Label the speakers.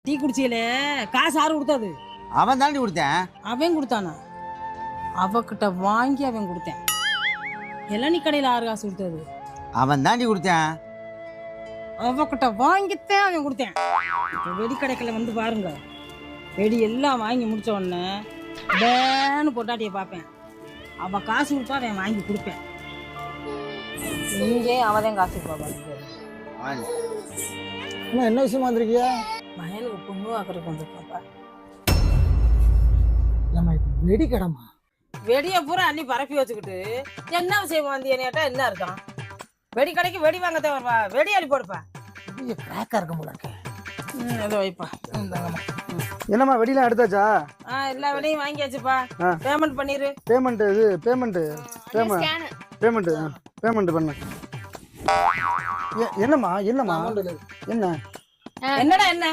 Speaker 1: Tea குடிச்சியில காசு யாரு கொடுத்தது?
Speaker 2: அவன் தாண்டி கொடுத்தேன்.
Speaker 1: அவன் கொடுத்தானா? அவகிட்ட வாங்கி அவன் கொடுத்தேன். இளநீ கடையில் யாரு காசு கொடுத்தது?
Speaker 2: அவன் தாண்டி கொடுத்தேன்.
Speaker 1: அவகிட்ட வாங்கித்தான் அவன் கொடுத்தேன். இப்போ வெடி கடைக்கில் வந்து பாருங்க, வெடி எல்லாம் வாங்கி முடிச்ச உடனே பேன்னு பொட்டாட்டியை பார்ப்பேன். அவள் காசு கொடுப்பா, அவன் வாங்கி கொடுப்பேன். இங்கே அவதான் காசு கொடுப்பா.
Speaker 3: என்ன விஷயமா வந்திருக்கியா?
Speaker 1: மயனுக்கு பொண்ணு ஆக்கிறதுக்கு வந்துருக்காப்பா.
Speaker 3: இல்லம்மா இப்போ வெடி கடமா?
Speaker 1: வெடியை பூரா அள்ளி பரப்பி வச்சுக்கிட்டு என்ன செய்வோம் வந்து கேட்டா என்ன இருக்கான்? வெடி கடைக்கு வெடி வாங்கத்தான் வருவா, வெடி அள்ளி போடுப்பா.
Speaker 3: கிராக்கா இருக்க போல இருக்க.
Speaker 1: ஏதோ வைப்பா.
Speaker 3: என்னம்மா வெடிலாம் எடுத்தாச்சா?
Speaker 1: எல்லா வெடியும் வாங்கியாச்சுப்பா. பேமெண்ட் பண்ணிரு.
Speaker 3: பேமெண்ட் பண்ணு. என்னம்மா என்ன
Speaker 1: என்னடா என்ன